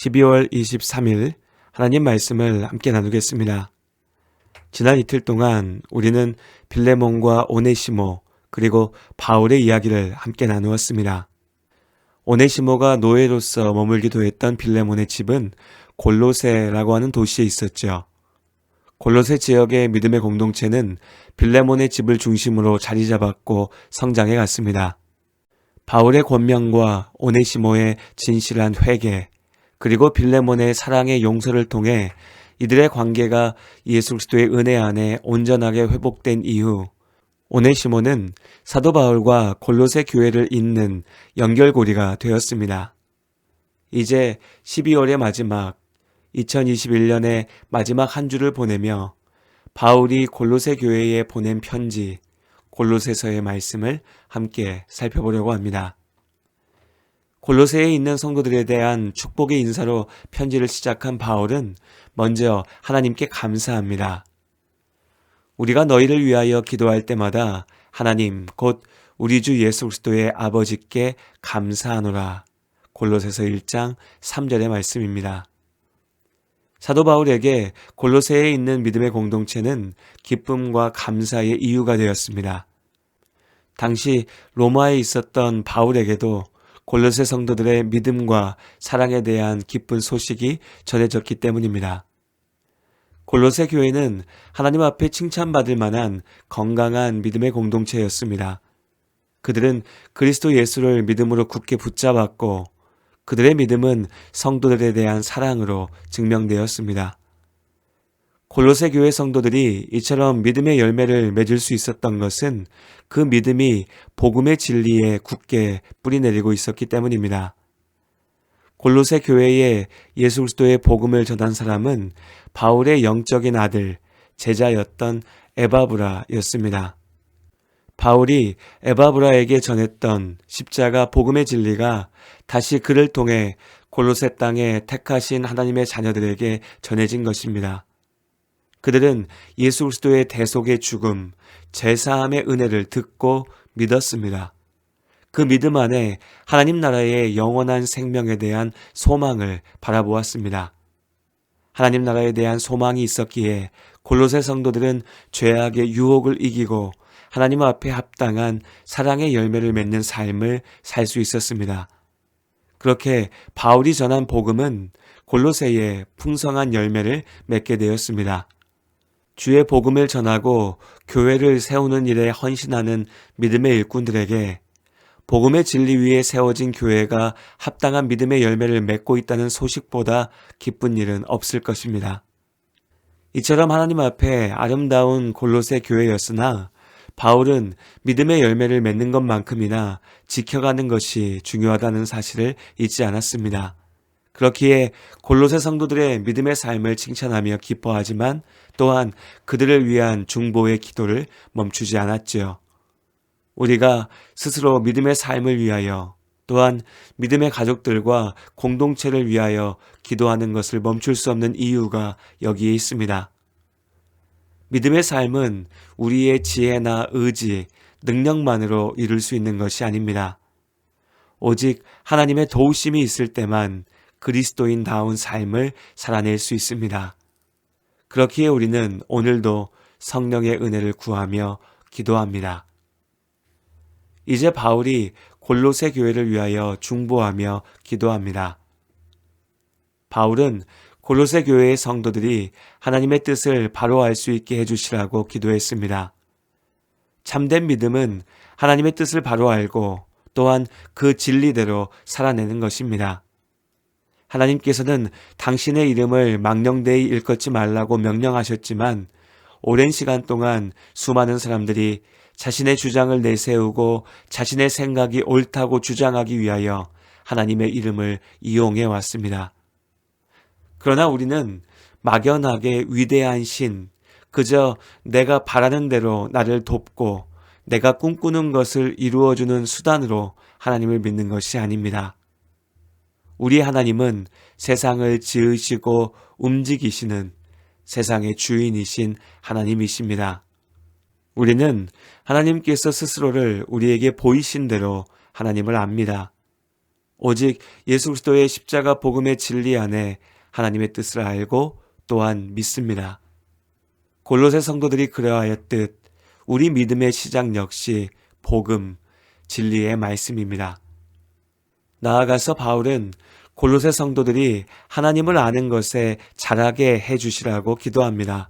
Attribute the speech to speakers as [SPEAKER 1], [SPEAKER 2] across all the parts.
[SPEAKER 1] 12월 23일 하나님 말씀을 함께 나누겠습니다. 지난 이틀 동안 우리는 빌레몬과 오네시모 그리고 바울의 이야기를 함께 나누었습니다. 오네시모가 노예로서 머물기도 했던 빌레몬의 집은 골로새라고 하는 도시에 있었죠. 골로새 지역의 믿음의 공동체는 빌레몬의 집을 중심으로 자리 잡았고 성장해 갔습니다. 바울의 권면과 오네시모의 진실한 회개, 그리고 빌레몬의 사랑의 용서를 통해 이들의 관계가 예수 그리스도의 은혜 안에 온전하게 회복된 이후 오네시모는 사도 바울과 골로새 교회를 잇는 연결고리가 되었습니다. 이제 12월의 마지막 2021년의 마지막 한 주를 보내며 바울이 골로새 교회에 보낸 편지 골로새서의 말씀을 함께 살펴보려고 합니다. 골로새에 있는 성도들에 대한 축복의 인사로 편지를 시작한 바울은 먼저 하나님께 감사합니다. 우리가 너희를 위하여 기도할 때마다 하나님 곧 우리 주 예수 그리스도의 아버지께 감사하노라. 골로새서 1장 3절의 말씀입니다. 사도 바울에게 골로새에 있는 믿음의 공동체는 기쁨과 감사의 이유가 되었습니다. 당시 로마에 있었던 바울에게도 골로새 성도들의 믿음과 사랑에 대한 기쁜 소식이 전해졌기 때문입니다. 골로새 교회는 하나님 앞에 칭찬받을 만한 건강한 믿음의 공동체였습니다. 그들은 그리스도 예수를 믿음으로 굳게 붙잡았고 그들의 믿음은 성도들에 대한 사랑으로 증명되었습니다. 골로새 교회 성도들이 이처럼 믿음의 열매를 맺을 수 있었던 것은 그 믿음이 복음의 진리에 굳게 뿌리내리고 있었기 때문입니다. 골로새 교회에 예수 그리스도의 복음을 전한 사람은 바울의 영적인 아들, 제자였던 에바브라였습니다. 바울이 에바브라에게 전했던 십자가 복음의 진리가 다시 그를 통해 골로새 땅에 택하신 하나님의 자녀들에게 전해진 것입니다. 그들은 예수 그리스도의 대속의 죽음, 제사함의 은혜를 듣고 믿었습니다. 그 믿음 안에 하나님 나라의 영원한 생명에 대한 소망을 바라보았습니다. 하나님 나라에 대한 소망이 있었기에 골로새 성도들은 죄악의 유혹을 이기고 하나님 앞에 합당한 사랑의 열매를 맺는 삶을 살 수 있었습니다. 그렇게 바울이 전한 복음은 골로새에 풍성한 열매를 맺게 되었습니다. 주의 복음을 전하고 교회를 세우는 일에 헌신하는 믿음의 일꾼들에게 복음의 진리 위에 세워진 교회가 합당한 믿음의 열매를 맺고 있다는 소식보다 기쁜 일은 없을 것입니다. 이처럼 하나님 앞에 아름다운 골로새 교회였으나 바울은 믿음의 열매를 맺는 것만큼이나 지켜가는 것이 중요하다는 사실을 잊지 않았습니다. 그렇기에 골로새 성도들의 믿음의 삶을 칭찬하며 기뻐하지만 또한 그들을 위한 중보의 기도를 멈추지 않았지요. 우리가 스스로 믿음의 삶을 위하여 또한 믿음의 가족들과 공동체를 위하여 기도하는 것을 멈출 수 없는 이유가 여기에 있습니다. 믿음의 삶은 우리의 지혜나 의지, 능력만으로 이룰 수 있는 것이 아닙니다. 오직 하나님의 도우심이 있을 때만 그리스도인다운 삶을 살아낼 수 있습니다. 그렇기에 우리는 오늘도 성령의 은혜를 구하며 기도합니다. 이제 바울이 골로새 교회를 위하여 중보하며 기도합니다. 바울은 골로새 교회의 성도들이 하나님의 뜻을 바로 알 수 있게 해주시라고 기도했습니다. 참된 믿음은 하나님의 뜻을 바로 알고 또한 그 진리대로 살아내는 것입니다. 하나님께서는 당신의 이름을 망령되이 일컫지 말라고 명령하셨지만 오랜 시간 동안 수많은 사람들이 자신의 주장을 내세우고 자신의 생각이 옳다고 주장하기 위하여 하나님의 이름을 이용해 왔습니다. 그러나 우리는 막연하게 위대한 신, 그저 내가 바라는 대로 나를 돕고 내가 꿈꾸는 것을 이루어주는 수단으로 하나님을 믿는 것이 아닙니다. 우리 하나님은 세상을 지으시고 움직이시는 세상의 주인이신 하나님이십니다. 우리는 하나님께서 스스로를 우리에게 보이신 대로 하나님을 압니다. 오직 예수 그리스도의 십자가 복음의 진리 안에 하나님의 뜻을 알고 또한 믿습니다. 골로새 성도들이 그러하였듯 우리 믿음의 시작 역시 복음, 진리의 말씀입니다. 나아가서 바울은 골로새 성도들이 하나님을 아는 것에 자라게 해주시라고 기도합니다.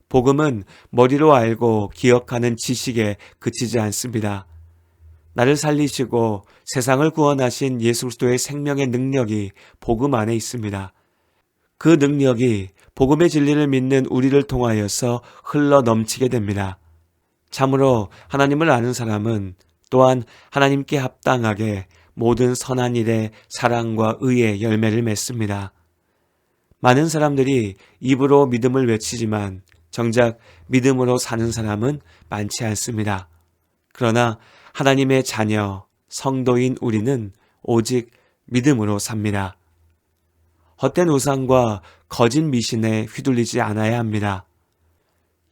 [SPEAKER 1] 복음은 머리로 알고 기억하는 지식에 그치지 않습니다. 나를 살리시고 세상을 구원하신 예수 그리스도의 생명의 능력이 복음 안에 있습니다. 그 능력이 복음의 진리를 믿는 우리를 통하여서 흘러 넘치게 됩니다. 참으로 하나님을 아는 사람은 또한 하나님께 합당하게 모든 선한 일에 사랑과 의의 열매를 맺습니다. 많은 사람들이 입으로 믿음을 외치지만 정작 믿음으로 사는 사람은 많지 않습니다. 그러나 하나님의 자녀, 성도인 우리는 오직 믿음으로 삽니다. 헛된 우상과 거짓 미신에 휘둘리지 않아야 합니다.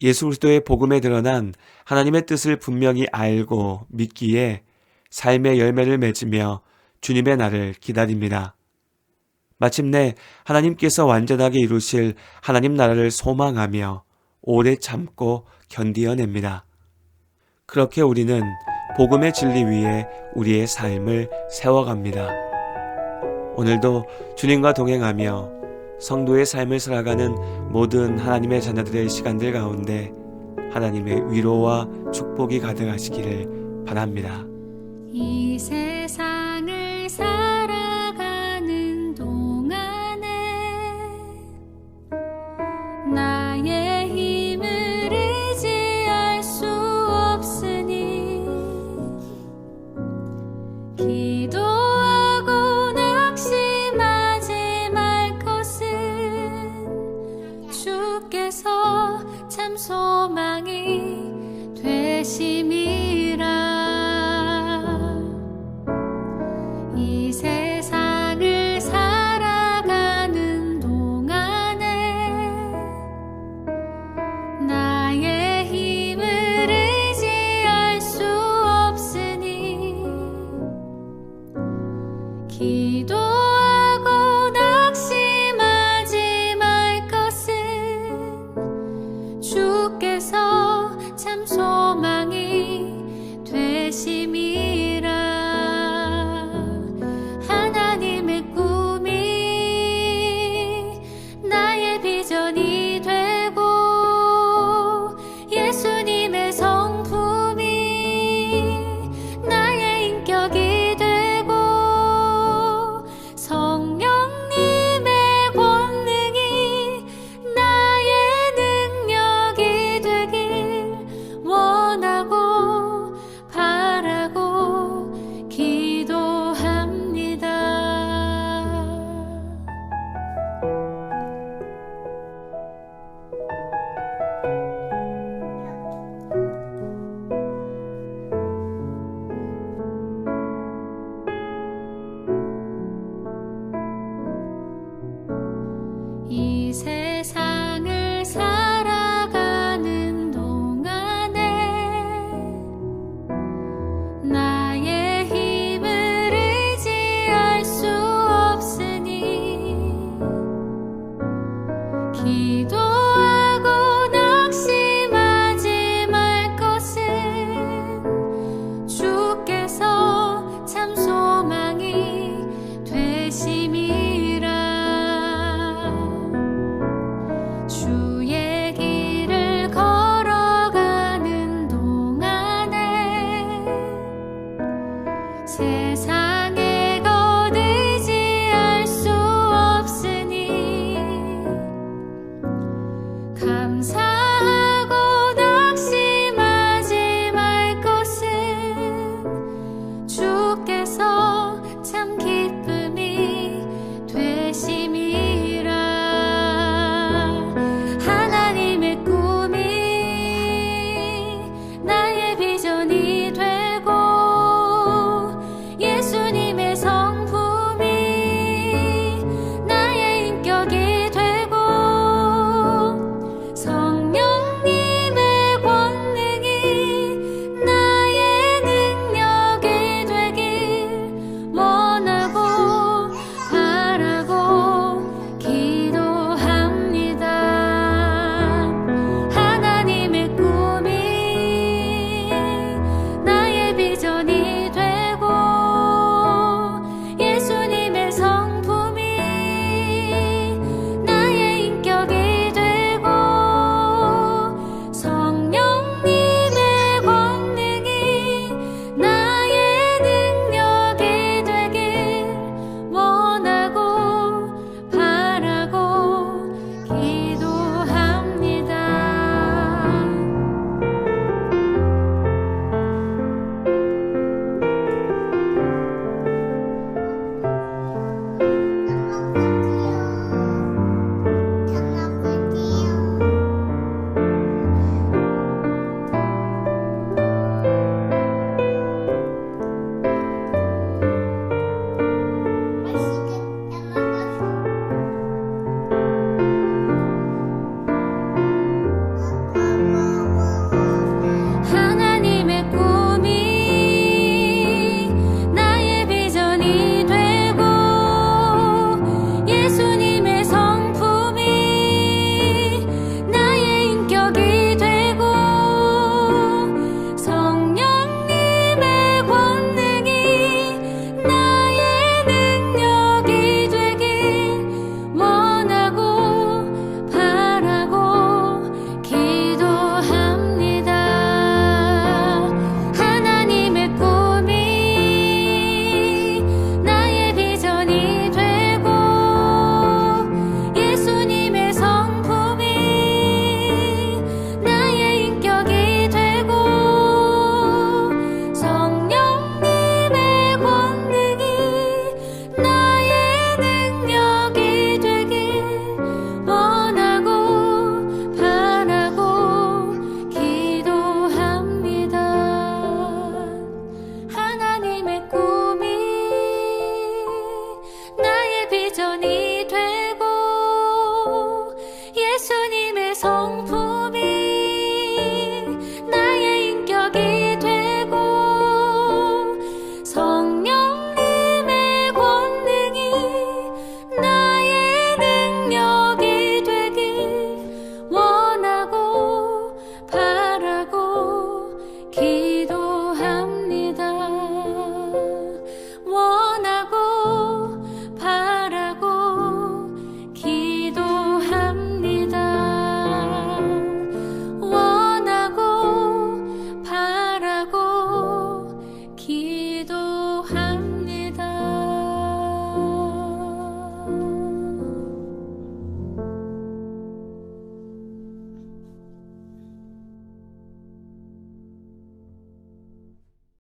[SPEAKER 1] 예수 그리스도의 복음에 드러난 하나님의 뜻을 분명히 알고 믿기에 삶의 열매를 맺으며 주님의 날을 기다립니다. 마침내 하나님께서 완전하게 이루실 하나님 나라를 소망하며 오래 참고 견디어냅니다. 그렇게 우리는 복음의 진리 위에 우리의 삶을 세워갑니다. 오늘도 주님과 동행하며 성도의 삶을 살아가는 모든 하나님의 자녀들의 시간들 가운데 하나님의 위로와 축복이 가득하시기를 바랍니다.
[SPEAKER 2] 이 세상을 살아가는 동안에 나의 힘을 의지할 수 없으니 기도하고 낙심하지 말 것은 주께서 참 소망이 되심이라. 이 세상을 살아가는 동안에 나의 힘을 의지할 수 없으니 기도하고 낙심하지 말 것은 주께서 참 소망이 되심이라. 하나님의 꿈이 나의 비전이 되고 예수님의 성품이 나의 인격이 되고 성령님의 권능이 나의 능력이 되길 원하고 바라고 기도합니다. 이 세상을 살아가는 동안에 나의 힘을 의지할 수 없으니 기도